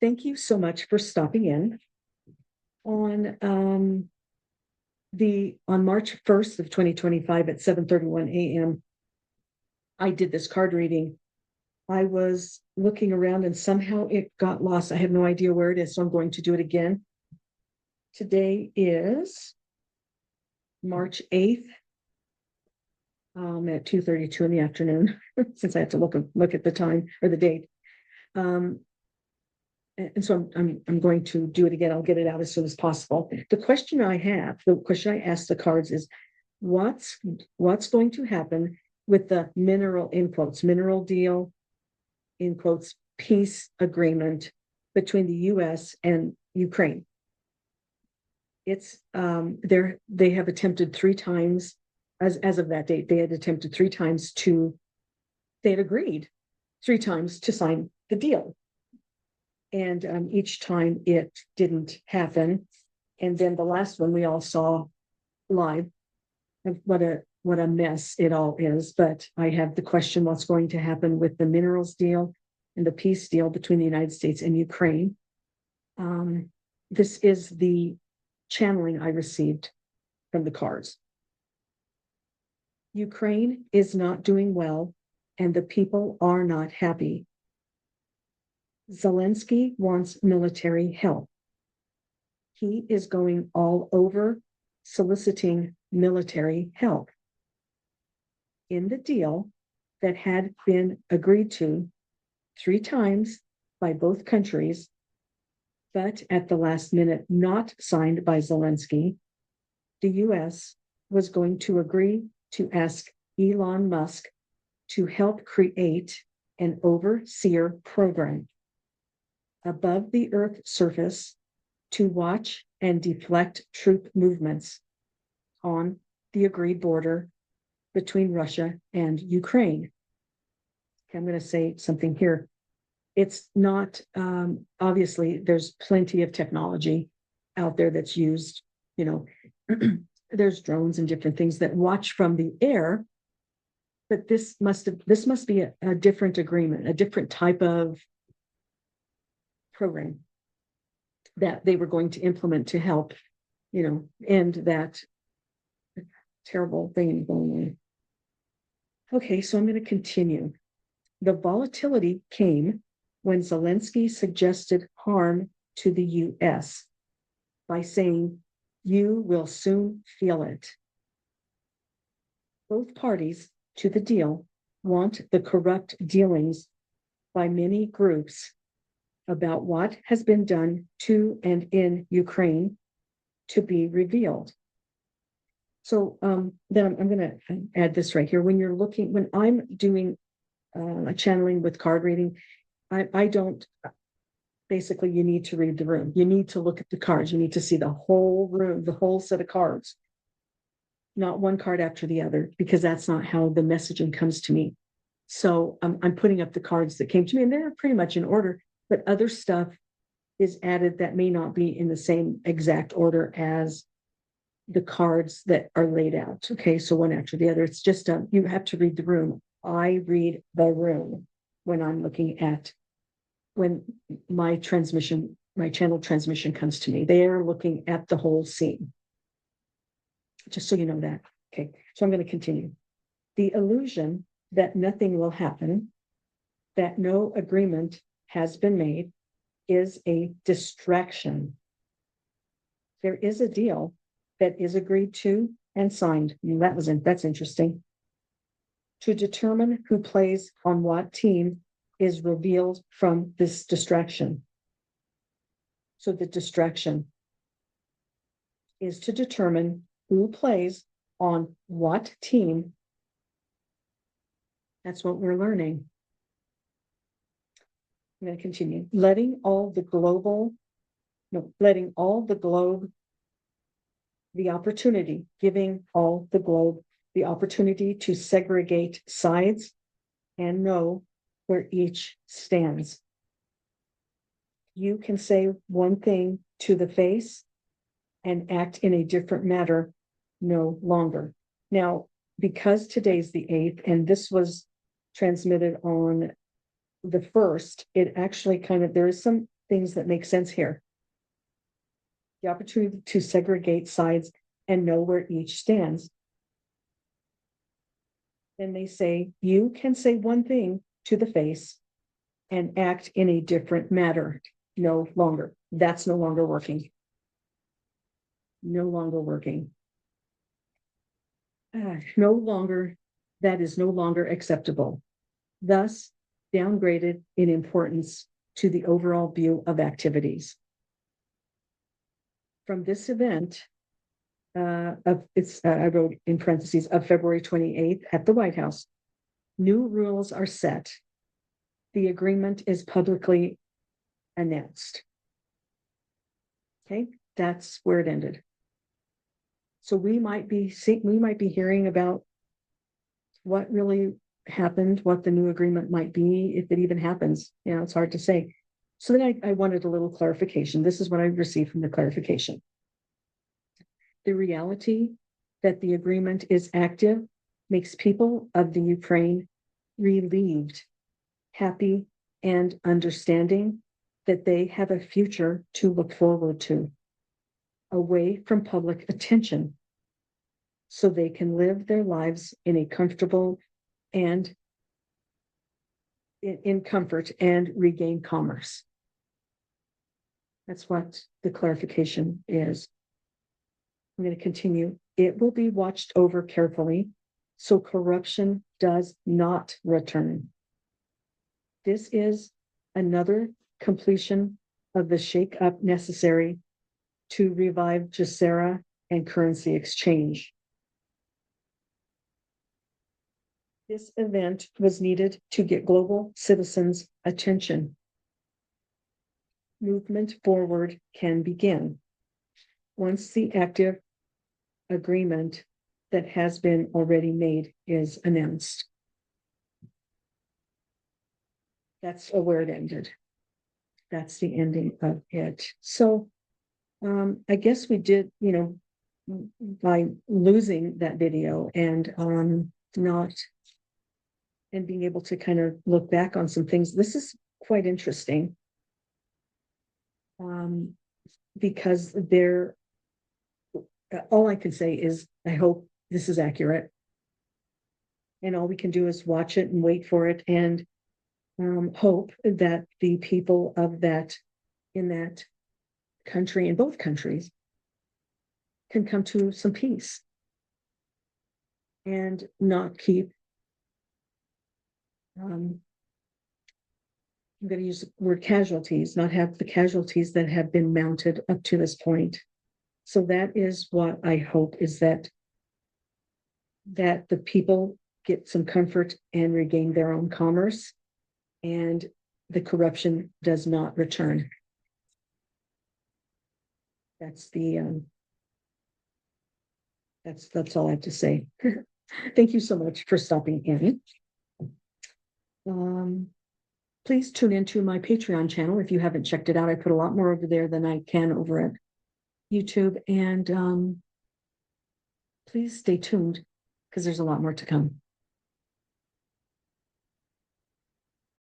Thank you so much for stopping in. On March 1st of 2025 at 7:31 a.m., I did this card reading. I was looking around and somehow it got lost. I have no idea where it is, so I'm going to do it again. Today is March 8th at 2:32 in the afternoon, since I have to look at the time or the date. And so I'm going to do it again. I'll get it out as soon as possible. The question I asked the cards is, what's going to happen with the mineral deal, in quotes, peace agreement between the U.S. and Ukraine? It's they have attempted 3 times, as of that date, they had attempted 3 times they had agreed 3 times to sign the deal. And each time it didn't happen. And then the last one we all saw live. What a mess it all is. But I have the question, what's going to happen with the minerals deal and the peace deal between the United States and Ukraine? This is the channeling I received from the cards. Ukraine is not doing well, and the people are not happy. Zelensky wants military help. He is going all over soliciting military help. In the deal that had been agreed to 3 times by both countries, but at the last minute not signed by Zelensky, the U.S. was going to agree to ask Elon Musk to help create an overseer program above the Earth's surface to watch and deflect troop movements on the agreed border between Russia and Ukraine. Okay, I'm going to say something here. It's not, obviously, there's plenty of technology out there that's used, there's drones and different things that watch from the air, but this must be a different agreement, a different type of program that they were going to implement to help, end that terrible thing going on. Okay, so I'm going to continue. The volatility came when Zelensky suggested harm to the U.S. by saying, "You will soon feel it." Both parties to the deal want the corrupt dealings by many groups about what has been done to and in Ukraine to be revealed. So then I'm going to add this right here. When I'm doing a channeling with card reading, I don't, basically you need to read the room. You need to look at the cards. You need to see the whole room, the whole set of cards, not one card after the other, because that's not how the messaging comes to me. So I'm putting up the cards that came to me, and they're pretty much in order. But other stuff is added that may not be in the same exact order as the cards that are laid out. Okay, so one after the other. It's just you have to read the room. I read the room when I'm looking at, when my channel transmission comes to me. They are looking at the whole scene. Just so you know that. Okay, so I'm going to continue. The illusion that nothing will happen, that no agreement has been made, is a distraction. There is a deal that is agreed to and signed. And that's interesting. To determine who plays on what team is revealed from this distraction. So the distraction is to determine who plays on what team. That's what we're learning. I'm going to continue. Letting all the globe the opportunity, giving all the globe the opportunity to segregate sides and know where each stands. You can say one thing to the face and act in a different manner no longer. Now, because today's the 8th, and this was transmitted on the 1st, it actually there is some things that make sense here. The opportunity to segregate sides and know where each stands. Then they say, you can say one thing to the face and act in a different manner. No longer. That's no longer working. No longer working. No longer, that is no longer acceptable. Thus, downgraded in importance to the overall view of activities. From this event, I wrote in parentheses, of February 28th at the White House, new rules are set. The agreement is publicly announced. Okay, that's where it ended. So we might be hearing about what really happened, what the new agreement might be, if it even happens. You know, it's hard to say. So then I wanted a little clarification. This is what I received from the clarification. The reality that the agreement is active makes people of the Ukraine relieved, happy, and understanding that they have a future to look forward to, away from public attention, so they can live their lives in a comfortable and in comfort and regain commerce. That's what the clarification is. I'm going to continue. It will be watched over carefully so corruption does not return. This is another completion of the shake-up necessary to revive Gesera and currency exchange. This event was needed to get global citizens' attention. Movement forward can begin once the active agreement that has been already made is announced. That's where it ended. That's the ending of it. So I guess we did, you know, by losing that video and not and being able to kind of look back on some things, this is quite interesting. Because there, all I can say is I hope this is accurate. And all we can do is watch it and wait for it and hope that the people of that, in that country, in both countries, can come to some peace and not keep, I'm going to use the word casualties, not have the casualties that have been mounted up to this point. So that is what I hope, is that the people get some comfort and regain their own commerce, and the corruption does not return. That's the that's all I have to say. Thank you so much for stopping in. Please tune into my Patreon channel if you haven't checked it out. I put a lot more over there than I can over at YouTube, and please stay tuned because there's a lot more to come.